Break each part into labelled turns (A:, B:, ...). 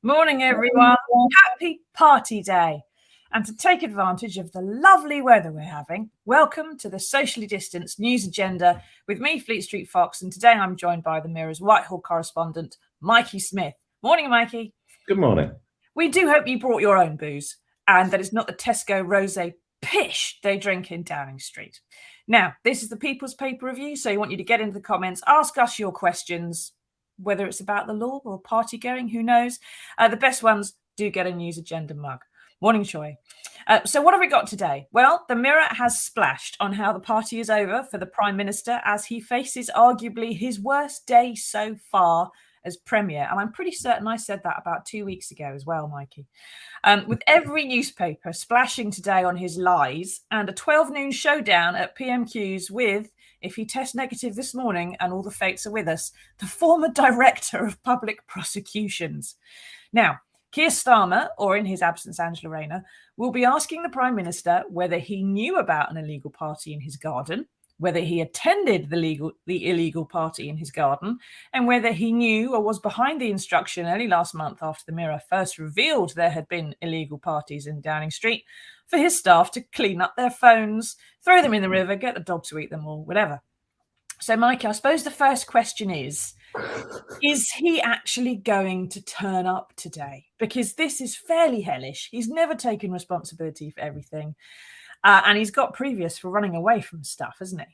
A: Morning, everyone. Happy party day. And to take advantage of the lovely weather we're having, welcome to the socially distanced news agenda with me, Fleet Street Fox. And today I'm joined by the Mirror's Whitehall correspondent, Mikey Smith. Morning, Mikey.
B: Good morning.
A: We do hope you brought your own booze and that it's not the Tesco Rosé pish they drink in Downing Street. Now, this is the People's Paper Review, so I want you to get into the comments, ask us your questions, whether it's about the law or party going, who knows. The best ones do get a news agenda mug. Morning, Choi. So what have we got today? Well, the Mirror has splashed on how the party is over for the Prime Minister as he faces arguably his worst day so far as Premier. And I'm pretty certain I said that about 2 weeks ago as well, Mikey. With every newspaper splashing today on his lies and a 12 noon showdown at PMQs with, if he tests negative this morning and all the fates are with us, the former Director of Public Prosecutions. Now, Keir Starmer, or in his absence, Angela Rayner, will be asking the Prime Minister whether he knew about an illegal party in his garden, whether he attended the illegal party in his garden, and whether he knew or was behind the instruction early last month after the Mirror first revealed there had been illegal parties in Downing Street for his staff to clean up their phones, throw them in the river, get the dog to eat them or whatever. So, Mike, I suppose the first question is he actually going to turn up today? Because this is fairly hellish. He's never taken responsibility for everything. And he's got previous for running away from stuff, hasn't he?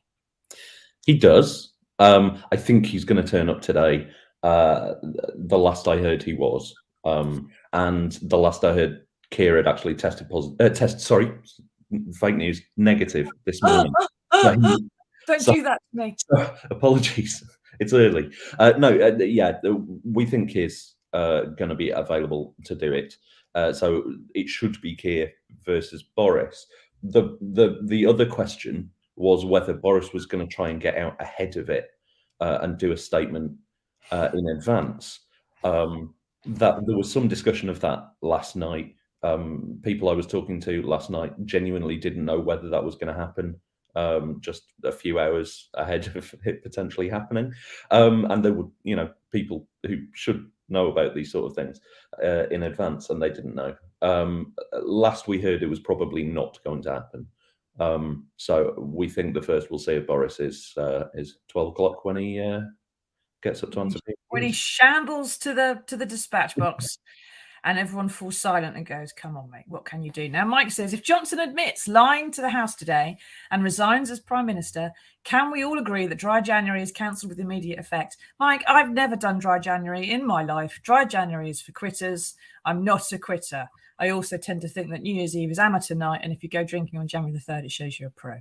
B: He does. I think he's going to turn up today. The last I heard he was. And the last I heard Keir had actually tested fake news, negative this morning.
A: Don't do that to me.
B: Apologies. It's early. We think Keir's going to be available to do it. So it should be Keir versus Boris. The other question was whether Boris was going to try and get out ahead of it and do a statement in advance. That there was some discussion of that last night. People I was talking to last night genuinely didn't know whether that was going to happen. Just a few hours ahead of it potentially happening. And there were, people who should know about these sort of things in advance, and they didn't know. Last we heard, it was probably not going to happen. So we think the first we'll see of Boris is 12 o'clock when he gets up to answer people.
A: When he shambles to the dispatch box. And everyone falls silent and goes, come on, mate, what can you do? Now, Mike says, if Johnson admits lying to the House today and resigns as Prime Minister, can we all agree that Dry January is cancelled with immediate effect? Mike, I've never done Dry January in my life. Dry January is for quitters. I'm not a quitter. I also tend to think that New Year's Eve is amateur night, and if you go drinking on January the 3rd, it shows you're a pro.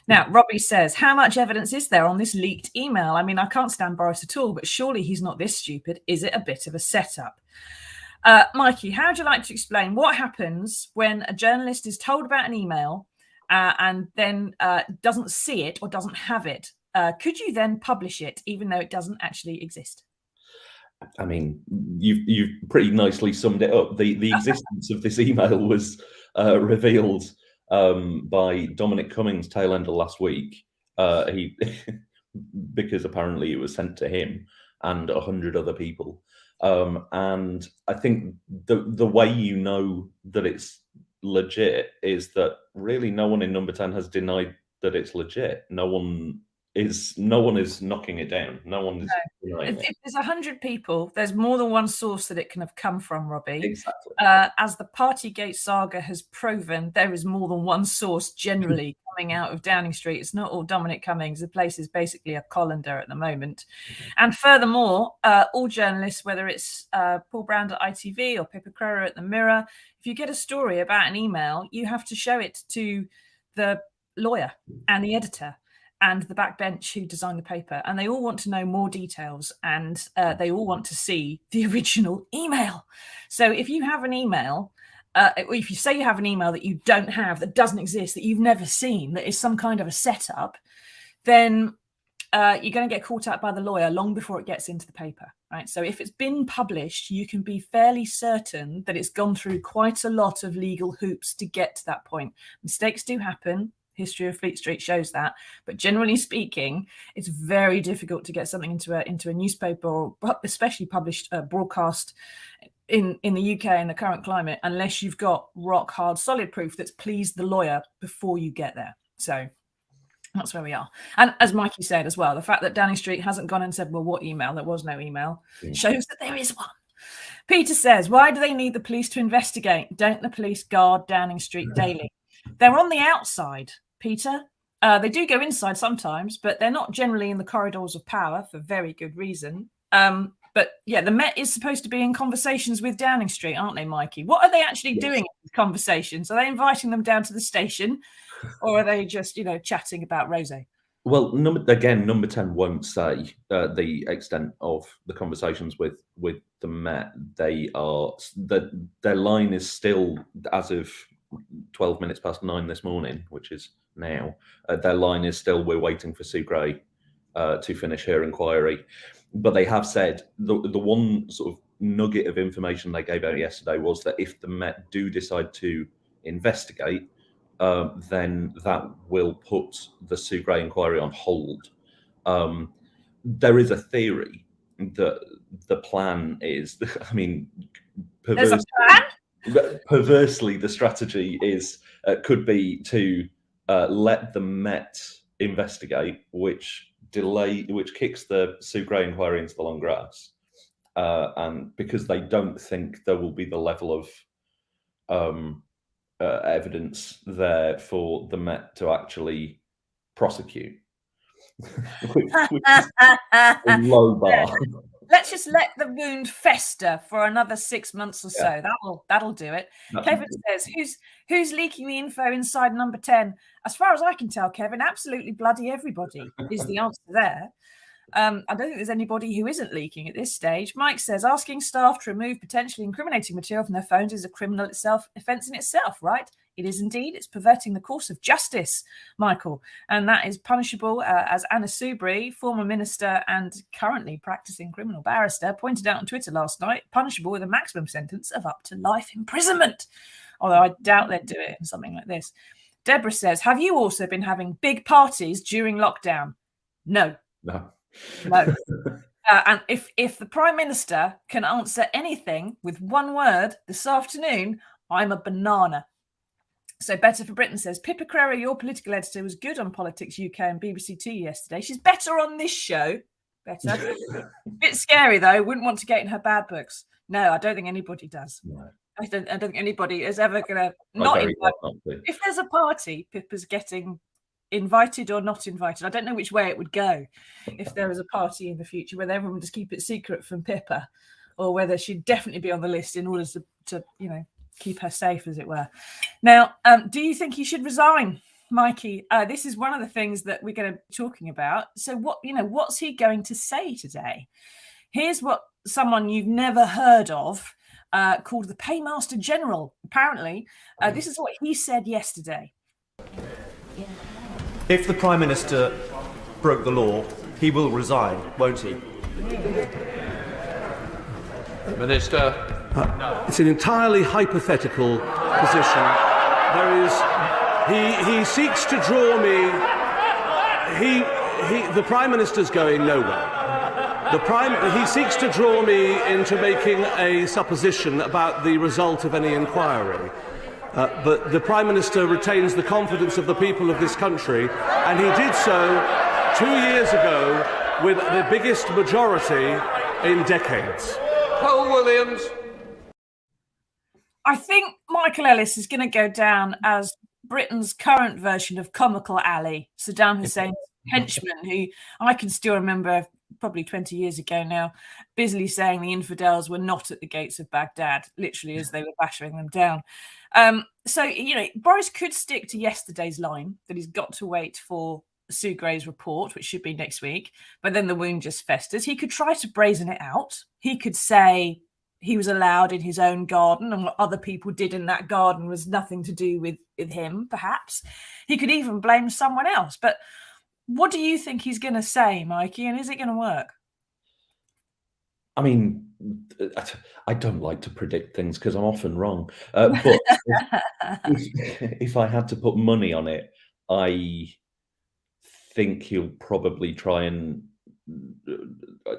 A: Now, Robbie says, how much evidence is there on this leaked email? I mean, I can't stand Boris at all, but surely he's not this stupid. Is it a bit of a setup? Mikey, how would you like to explain what happens when a journalist is told about an email and then doesn't see it or doesn't have it? Could you then publish it even though it doesn't actually exist?
B: I mean, you've pretty nicely summed it up. The existence of this email was revealed by Dominic Cummings tail end of last week. He because apparently it was sent to him and 100 other people. And I think the way you know that it's legit is that really no one in Number 10 has denied that it's legit. No one is knocking it down. No one is denying it.
A: If there's 100 people, there's more than one source that it can have come from, Robbie.
B: Exactly.
A: As the Partygate saga has proven, there is more than one source generally coming out of Downing Street. It's not all Dominic Cummings. The place is basically a colander at the moment. And furthermore, all journalists, whether it's Paul Brand at ITV or Pippa Crerar at the Mirror, if you get a story about an email, you have to show it to the lawyer and the editor and the backbench who designed the paper, and they all want to know more details, and they all want to see the original email. So if you have an email, if you say you have an email that you don't have, that doesn't exist, that you've never seen, that is some kind of a setup, then you're going to get caught out by the lawyer long before it gets into the paper, right? So if it's been published, you can be fairly certain that it's gone through quite a lot of legal hoops to get to that point. Mistakes do happen. History of Fleet Street shows that, but generally speaking, it's very difficult to get something into a newspaper, or especially published broadcast in the UK in the current climate, unless you've got rock hard solid proof that's pleased the lawyer before you get there. So that's where we are. And as Mikey said as well, the fact that Downing Street hasn't gone and said, well, what email? There was no email, shows that there is one. Peter says, why do they need the police to investigate? Don't the police guard Downing Street daily? They're on the outside, Peter. They do go inside sometimes, but they're not generally in the corridors of power for very good reason. But yeah, the Met is supposed to be in conversations with Downing Street, aren't they, Mikey? What are they actually doing in these conversations? Are they inviting them down to the station, or are they just, chatting about Rosé?
B: Well, Number 10 won't say the extent of the conversations with the Met. Their line is still, as of 12 minutes past 9 this morning, which is now, their line is still, we're waiting for Sue Gray to finish her inquiry. But they have said the one sort of nugget of information they gave out yesterday was that if the Met do decide to investigate, then that will put the Sue Gray inquiry on hold. There is a theory that the plan is, I mean, perversely, the strategy is could be to let the Met investigate, which kicks the Sue Gray inquiry into the long grass, and because they don't think there will be the level of evidence there for the Met to actually prosecute, which is a low bar.
A: Let's just let the wound fester for another 6 months or so. That'll do it. Kevin says, who's leaking the info inside Number 10? As far as I can tell, Kevin, absolutely bloody everybody is the answer there. I don't think there's anybody who isn't leaking at this stage. Mike says, asking staff to remove potentially incriminating material from their phones is a criminal offence in itself, right? It is indeed. It's perverting the course of justice, Michael. And that is punishable, as Anna Soubry, former minister and currently practicing criminal barrister, pointed out on Twitter last night, punishable with a maximum sentence of up to life imprisonment. Although I doubt they'd do it in something like this. Deborah says, have you also been having big parties during lockdown? No. No. And if the Prime Minister can answer anything with one word this afternoon, I'm a banana. So Better for Britain says, Pippa Crerar, your political editor, was good on Politics UK and BBC Two yesterday. She's better on this show. Better. Bit scary, though. Wouldn't want to get in her bad books. No, I don't think anybody does. No. I don't think anybody is ever going to not invite. If there's a party, Pippa's getting invited or not invited. I don't know which way it would go if there was a party in the future, whether everyone would just keep it secret from Pippa, or whether she'd definitely be on the list in order to keep her safe, as it were. Now, do you think he should resign, Mikey? This is one of the things that we're going to be talking about. So what's he going to say today? Here's what someone you've never heard of, called the Paymaster General, apparently. This is what he said yesterday.
C: If the Prime Minister broke the law, he will resign, won't he?
D: Minister.
E: It's an entirely hypothetical position. He seeks to draw me. The Prime Minister's going nowhere. He seeks to draw me into making a supposition about the result of any inquiry. But the Prime Minister retains the confidence of the people of this country, and he did so 2 years ago with the biggest majority in decades.
D: Paul Williams.
A: I think Michael Ellis is going to go down as Britain's current version of Comical Ali, Saddam Hussein's henchman, who I can still remember probably 20 years ago now, busily saying the infidels were not at the gates of Baghdad, literally as they were battering them down. So, Boris could stick to yesterday's line that he's got to wait for Sue Gray's report, which should be next week, but then the wound just festers. He could try to brazen it out. He could say he was allowed in his own garden and what other people did in that garden was nothing to do with him, perhaps. He could even blame someone else. But what do you think he's going to say, Mikey, and is it going to work?
B: I mean, I don't like to predict things because I'm often wrong. But if I had to put money on it, I think he'll probably try and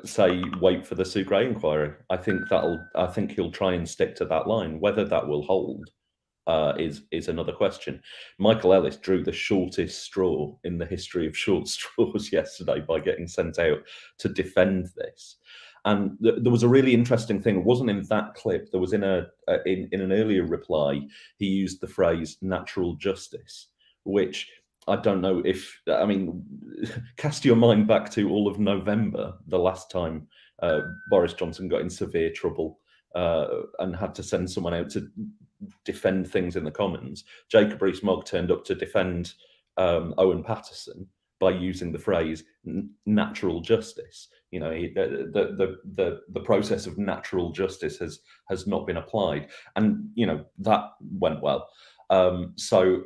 B: say wait for the Sue Gray inquiry. I think he'll try and stick to that line. Whether that will hold is another question. Michael Ellis drew the shortest straw in the history of short straws yesterday by getting sent out to defend this. And there was a really interesting thing. It wasn't in that clip. There was in an earlier reply, he used the phrase "natural justice," which I don't know if, I mean, cast your mind back to all of November, the last time Boris Johnson got in severe trouble and had to send someone out to defend things in the Commons. Jacob Rees-Mogg turned up to defend Owen Paterson by using the phrase "natural justice." The process of natural justice has not been applied, and that went well. So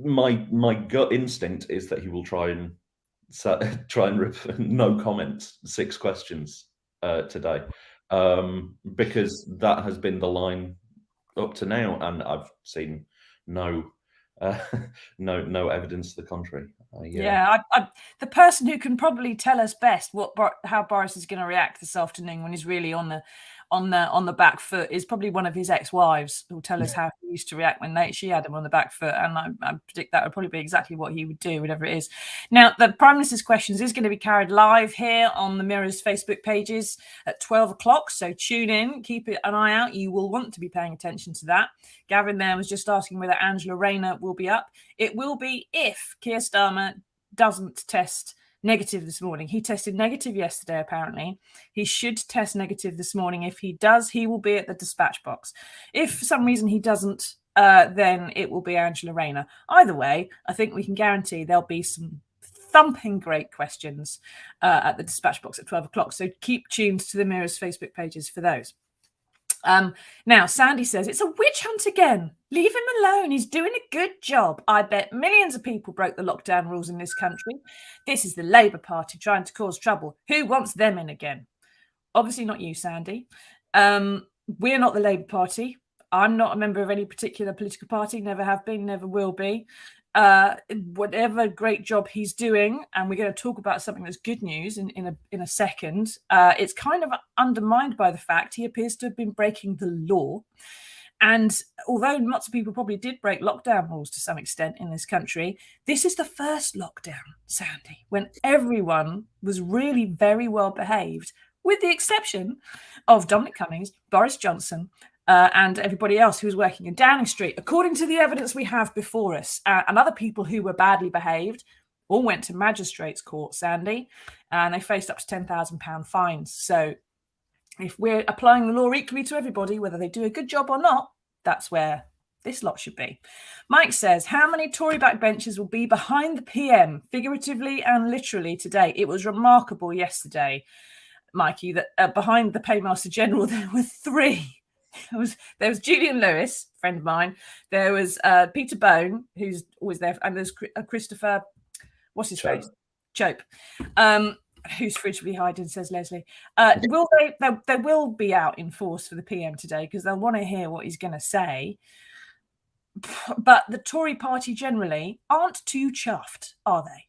B: my gut instinct is that he will try and no comments, 6 questions today, because that has been the line up to now, and I've seen no evidence to the contrary. The person who can probably tell us best how Boris is going to react this afternoon when he's really on the back foot is probably one of his ex-wives, who'll tell us how he used to react when she had him on the back foot, and I predict that would probably be exactly what he would do, whatever it is. Now, the Prime Minister's questions is going to be carried live here on the Mirror's Facebook pages at 12 o'clock, so tune in, keep an eye out. You will want to be paying attention to that. Gavin there was just asking whether Angela Rayner will be up. It will be if Keir Starmer doesn't test negative this morning. He tested negative yesterday, apparently. He should test negative this morning. If he does, he will be at the dispatch box. If for some reason he doesn't, then it will be Angela Rayner. Either way, I think we can guarantee there'll be some thumping great questions at the dispatch box at 12 o'clock. So keep tuned to the Mirror's Facebook pages for those. Now, Sandy says, it's a witch hunt again. Leave him alone. He's doing a good job. I bet millions of people broke the lockdown rules in this country. This is the Labour Party trying to cause trouble. Who wants them in again? Obviously not you, Sandy. We're not the Labour Party. I'm not a member of any particular political party. Never have been, never will be. Whatever great job he's doing, and we're going to talk about something that's good news in a second, it's kind of undermined by the fact he appears to have been breaking the law. And although lots of people probably did break lockdown rules to some extent in this country, this is the first lockdown, Sandy, when everyone was really very well behaved, with the exception of Dominic Cummings, Boris Johnson, and everybody else who was working in Downing Street, according to the evidence we have before us. And other people who were badly behaved all went to magistrates' court, Sandy, and they faced up to £10,000 fines. So
A: if we're applying the law equally to everybody, whether they do a good job or not, that's where this lot should be. Mike says, how many Tory backbenchers will be behind the PM, figuratively and literally, today? It was remarkable yesterday, Mikey, that behind the Paymaster General, there were 3. There was Julian Lewis, friend of mine. There was Peter Bone, who's always there, and there's Christopher, what's his face? Chope. Who's frigidly hiding, says Leslie. They will be out in force for the PM today because they'll want to hear what he's going to say. But the Tory party generally aren't too chuffed, are they?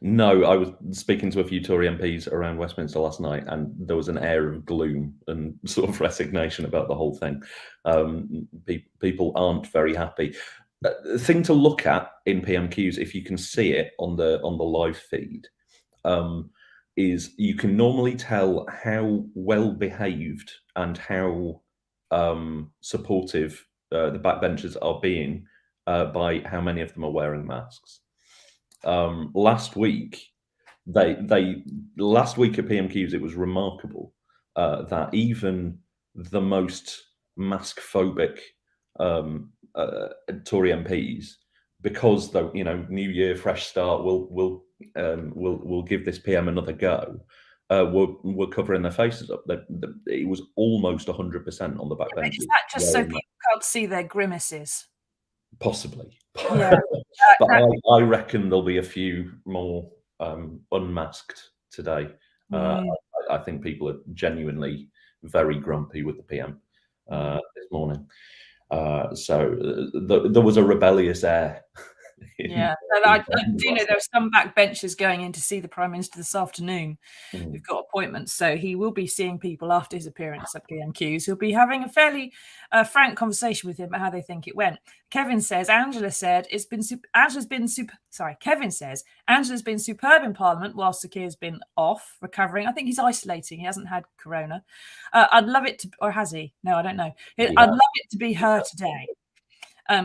B: No, I was speaking to a few Tory MPs around Westminster last night, and there was an air of gloom and sort of resignation about the whole thing. People aren't very happy. The thing to look at in PMQs, if you can see it on the live feed, is you can normally tell how well behaved and how supportive the backbenchers are being by how many of them are wearing masks. Last week at PMQs, it was remarkable that even the most mask phobic Tory MPs, because the New Year, fresh start, we'll give this PM another go, were covering their faces up. It was almost 100% on the backbenches.
A: Is that just so people can't see their grimaces?
B: Possibly.
A: Yeah.
B: But I reckon there'll be a few more unmasked today. I think people are genuinely very grumpy with the PM this morning. So there was a rebellious air.
A: Yeah, I do know there are some backbenchers going in to see the Prime Minister this afternoon. We've got appointments, so he will be seeing people after his appearance at PMQs. He'll be having a fairly frank conversation with him about how they think it went. Kevin says Angela's been superb in Parliament whilst Sir Keir's been off recovering. I think he's isolating. He hasn't had corona. I'd love it to, or has he? No, I don't know. I'd love it to be her today.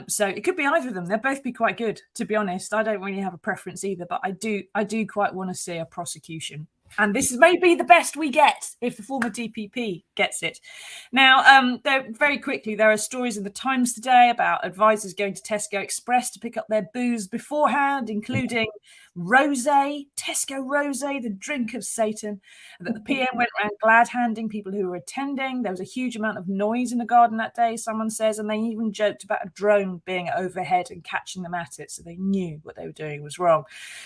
A: So it could be either of them. They'll both be quite good, to be honest. I don't really have a preference either, but I do quite want to see a prosecution. And this is maybe the best we get if the former DPP gets it. Now, very quickly, there are stories in the Times today about advisors going to Tesco Express to pick up their booze beforehand, including rosé, Tesco rosé, the drink of Satan, that the PM went around glad-handing people who were attending. There was a huge amount of noise in the garden that day, someone says, and they even joked about a drone being overhead and catching them at it, so they knew what they were doing was wrong.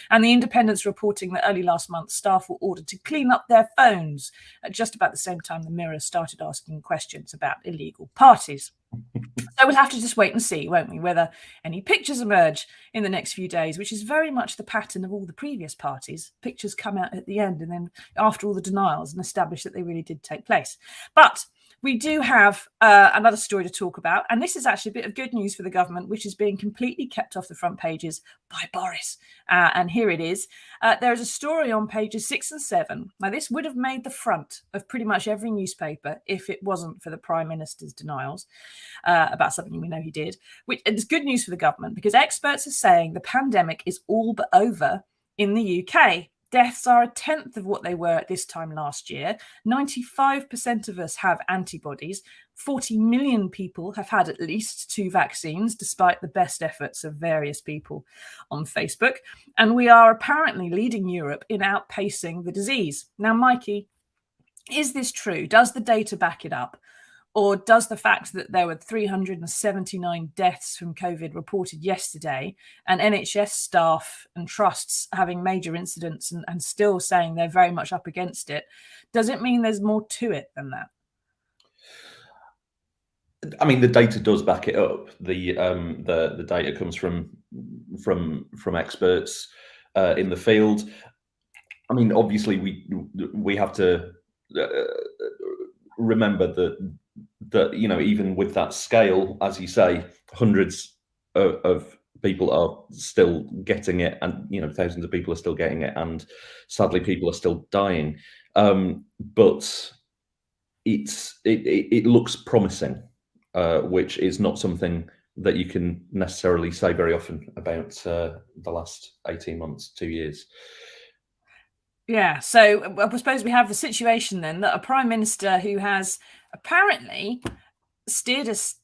A: And the Independent's reporting that early last month, staff were ordered to clean up their phones at just about the same time the Mirror started asking questions about illegal parties. So we'll have to just wait and see, won't we, whether any pictures emerge in the next few days, which is very much the pattern of all the previous parties. Pictures come out at the end and then after all the denials and establish that they really did take place. But we do have another story to talk about, and this is actually a bit of good news for the government, which is being completely kept off the front pages by Boris. And here it is. There is a story on pages 6 and 7. Now, this would have made the front of pretty much every newspaper if it wasn't for the Prime Minister's denials about something we know he did. Which it's good news for the government because experts are saying the pandemic is all but over in the UK. Deaths are a tenth of what they were at this time last year. 95% of us have antibodies. 40 million people have had at least 2 vaccines, despite the best efforts of various people on Facebook. And we are apparently leading Europe in outpacing the disease. Now, Mikey, is this true? Does the data back it up? Or does the fact that there were 379 deaths from COVID reported yesterday and NHS staff and trusts having major incidents and still saying they're very much up against it, does it mean there's more to it than that?
B: I mean, the data does back it up. The data comes from experts in the field. I mean, obviously, we have to remember that even with that scale, as you say, hundreds of people are still getting it, and thousands of people are still getting it, and sadly, people are still dying. But it looks promising, which is not something that you can necessarily say very often about the last 18 months, 2 years.
A: Yeah, so I suppose we have the situation then that a prime minister who has apparently steered us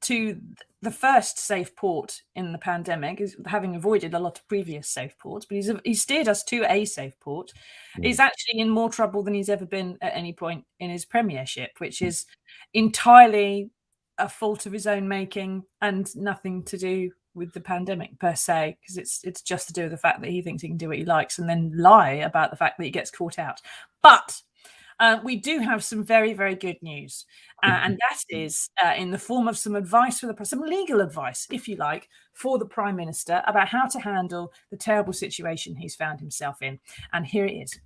A: to the first safe port in the pandemic, is having avoided a lot of previous safe ports, but he's steered us to a safe port, is actually in more trouble than he's ever been at any point in his premiership, which is entirely a fault of his own making and nothing to do with the pandemic per se, because it's just to do with the fact that he thinks he can do what he likes and then lie about the fact that he gets caught out. But we do have some very, very good news, and that is in the form of some advice some legal advice, if you like, for the Prime Minister about how to handle the terrible situation he's found himself in. And here it is.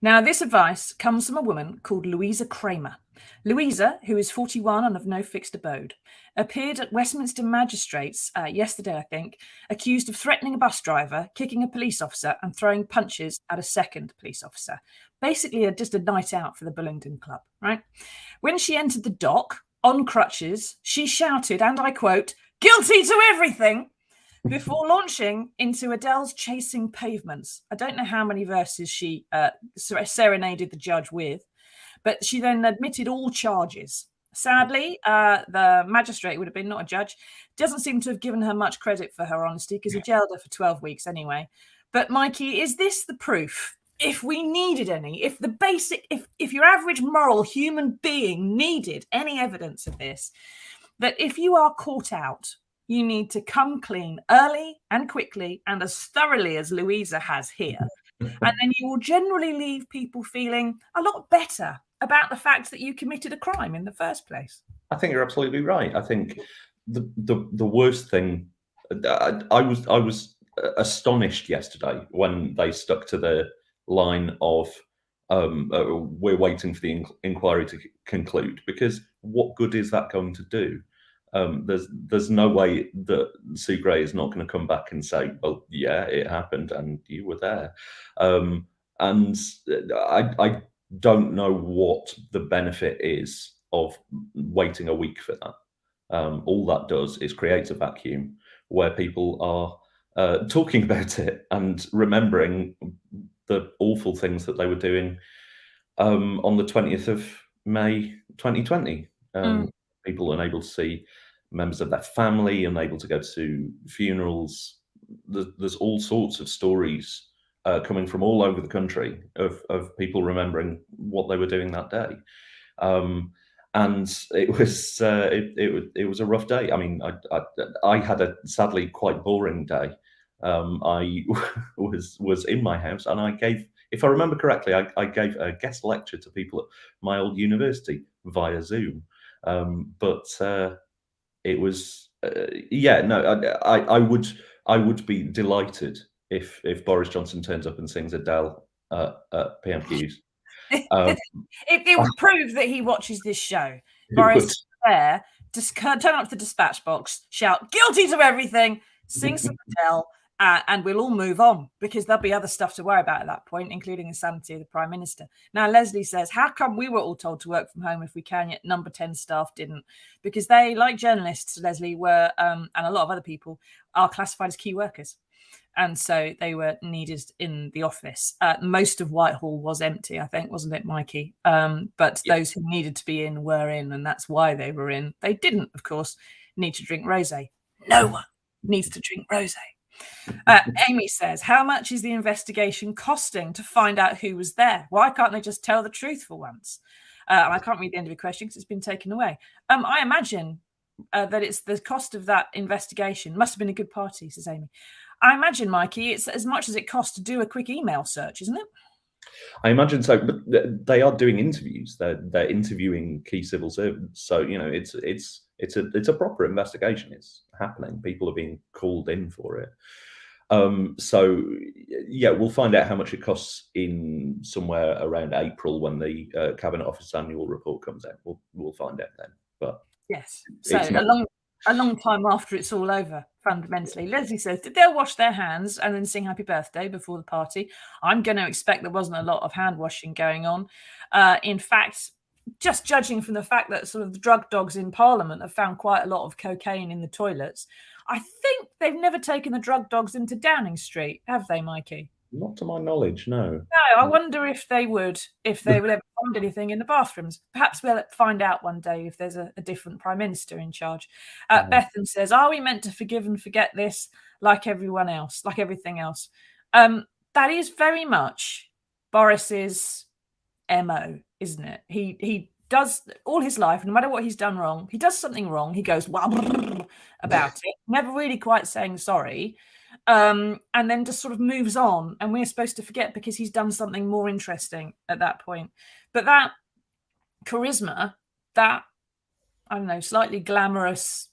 A: Now, this advice comes from a woman called Louisa Kramer. Louisa, who is 41 and of no fixed abode, appeared at Westminster Magistrates yesterday, I think, accused of threatening a bus driver, kicking a police officer and throwing punches at a second police officer. Basically, just a night out for the Bullingdon Club, right? When she entered the dock, on crutches, she shouted, and I quote, "Guilty to everything!" before launching into Adele's Chasing Pavements. I don't know how many verses she serenaded the judge with, but she then admitted all charges. Sadly, the magistrate would have been, not a judge, doesn't seem to have given her much credit for her honesty because he jailed her for 12 weeks anyway. But Mikey, is this the proof? If we needed any, if your average moral human being needed any evidence of this, that if you are caught out, you need to come clean early and quickly and as thoroughly as Louisa has here. And then you will generally leave people feeling a lot better about the fact that you committed a crime in the first place.
B: I think you're absolutely right. I think the worst thing, I was astonished yesterday when they stuck to the line of we're waiting for the inquiry to conclude, because what good is that going to do? There's no way that Sue Gray is not going to come back and say, well, yeah, it happened and you were there. And I don't know what the benefit is of waiting a week for that. All that does is create a vacuum where people are talking about it and remembering the awful things that they were doing on the 20th of May 2020. People unable to see members of their family, unable to go to funerals. There's all sorts of stories coming from all over the country of people remembering what they were doing that day. And it was it was a rough day. I mean, I had a sadly quite boring day. I was in my house and I gave, if I remember correctly, I gave a guest lecture to people at my old university via Zoom. But it was I would be delighted if Boris Johnson turns up and sings Adele at PMQs.
A: It would prove that he watches this show. Boris there, just turn up to the dispatch box, shout "guilty to everything," sing some Adele, and we'll all move on, because there'll be other stuff to worry about at that point, including the sanity of the Prime Minister. Now, Leslie says, how come we were all told to work from home if we can, yet number 10 staff didn't? Because they, like journalists, Leslie, were, and a lot of other people, are classified as key workers. And so they were needed in the office. Most of Whitehall was empty, I think, wasn't it, Mikey? But those who needed to be in were in, and that's why they were in. They didn't, of course, need to drink rosé. No one needs to drink rosé. Amy says, how much is the investigation costing to find out who was there? Why can't they just tell the truth for once? And I can't read the end of your question because it's been taken away. I imagine that it's the cost of that investigation. Must have been a good party, says Amy. I imagine, Mikey, it's as much as it costs to do a quick email search, isn't it?
B: I imagine so, but they are doing interviews. They're interviewing key civil servants. So, you know, it's a proper investigation. It's happening. People are being called in for it. So, yeah, we'll find out how much it costs in somewhere around April when the Cabinet Office annual report comes out. We'll find out then. But
A: yes, so a long time after it's all over, fundamentally. Leslie says, did they wash their hands and then sing happy birthday before the party? I'm going to expect there wasn't a lot of hand washing going on. In fact, just judging from the fact that sort of the drug dogs in Parliament have found quite a lot of cocaine in the toilets, I think they've never taken the drug dogs into Downing Street, have they, Mikey?
B: Not to my knowledge, no.
A: No, I wonder if they would ever find anything in the bathrooms. Perhaps we'll find out one day if there's a different Prime Minister in charge. Bethan says, are we meant to forgive and forget this like everyone else, like everything else? That is very much Boris's MO, isn't it? He does all his life, no matter what he's done wrong, he does something wrong, he goes about it, never really quite saying sorry. And then just sort of moves on, and we're supposed to forget because he's done something more interesting at that point. But that charisma, that, I don't know, slightly glamorous,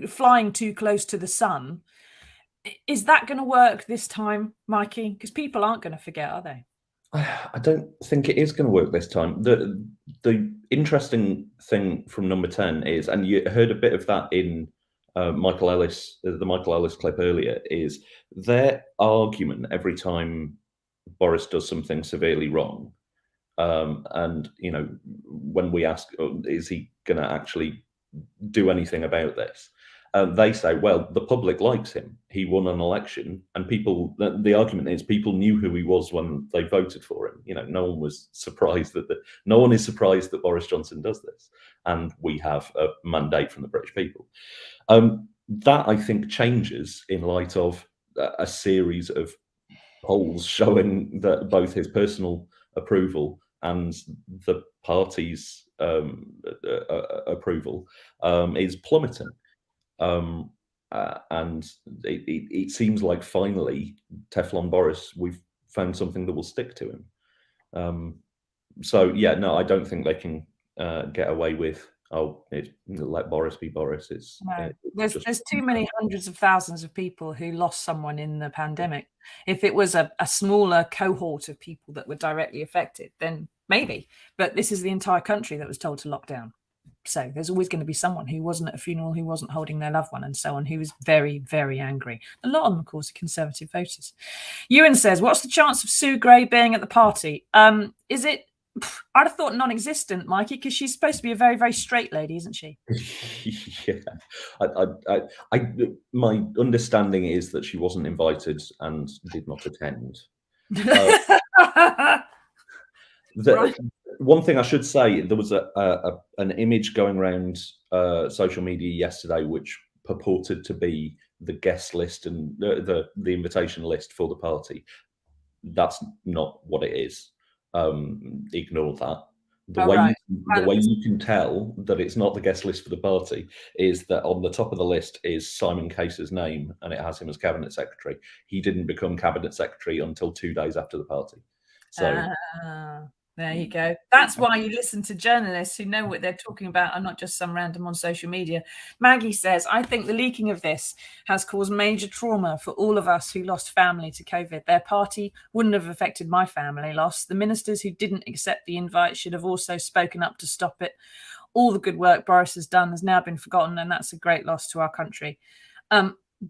A: flying too close to the sun, is that going to work this time, Mikey? Because people aren't going to forget, are they?
B: I don't think it is going to work this time. The interesting thing from number 10 is, and you heard a bit of that in Michael Ellis, the Michael Ellis clip earlier, is their argument every time Boris does something severely wrong. And, when we ask, is he going to actually do anything about this? They say, well, the public likes him. He won an election, and the argument is people knew who he was when they voted for him. No one was surprised no one is surprised that Boris Johnson does this, and we have a mandate from the British people. That, I think, changes in light of a series of polls showing that both his personal approval and the party's approval is plummeting. And it seems like finally, Teflon Boris, we've found something that will stick to him. So yeah, no, I don't think they can get away with, let Boris be Boris.
A: There's too many hundreds of thousands of people who lost someone in the pandemic. If it was a smaller cohort of people that were directly affected, then maybe. But this is the entire country that was told to lock down. So there's always going to be someone who wasn't at a funeral, who wasn't holding their loved one, and so on, who was very, very angry. A lot of them, of course, are Conservative voters. Ewan says, what's the chance of Sue Gray being at the party? Is it, I'd have thought non-existent, Mikey, because she's supposed to be a very, very straight lady, isn't she?
B: Yeah. My understanding is that she wasn't invited and did not attend. Right. One thing I should say, there was an image going around social media yesterday which purported to be the guest list and the invitation list for the party. That's not what it is. Ignore that. The way you can tell that it's not the guest list for the party is that on the top of the list is Simon Case's name, and it has him as cabinet secretary. He didn't become cabinet secretary until 2 days after the party. So.
A: There you go. That's why you listen to journalists who know what they're talking about and not just some random on social media. Maggie says, I think the leaking of this has caused major trauma for all of us who lost family to COVID. Their party wouldn't have affected my family loss. The ministers who didn't accept the invite should have also spoken up to stop it. All the good work Boris has done has now been forgotten, and that's a great loss to our country.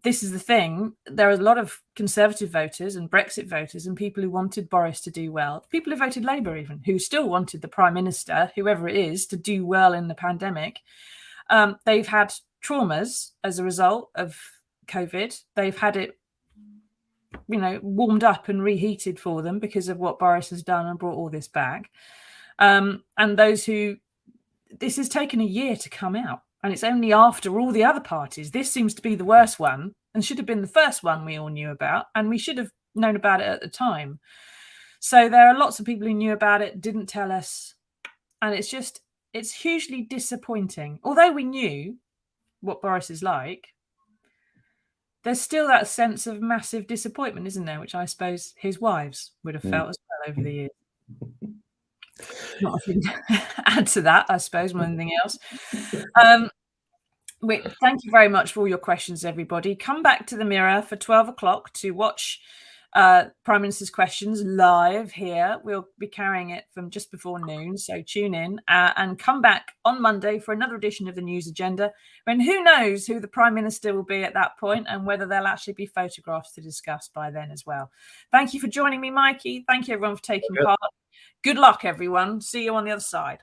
A: This is the thing. There are a lot of Conservative voters and Brexit voters and people who wanted Boris to do well. People who voted Labour even, who still wanted the Prime Minister, whoever it is, to do well in the pandemic. They've had traumas as a result of COVID. They've had it, warmed up and reheated for them because of what Boris has done and brought all this back. And those who, this has taken a year to come out. And it's only after all the other parties. This seems to be the worst one and should have been the first one we all knew about. And we should have known about it at the time. So there are lots of people who knew about it, didn't tell us. And it's hugely disappointing. Although we knew what Boris is like, there's still that sense of massive disappointment, isn't there? Which I suppose his wives would have felt as well over the years. Not a thing to add to that, I suppose, more than anything else. Thank you very much for all your questions, everybody. Come back to the Mirror for 12 o'clock to watch Prime Minister's questions live here. We'll be carrying it from just before noon, so tune in and come back on Monday for another edition of the News Agenda. And who knows who the Prime Minister will be at that point and whether there'll actually be photographs to discuss by then as well. Thank you for joining me, Mikey. Thank you, everyone, for taking part. Good luck, everyone. See you on the other side.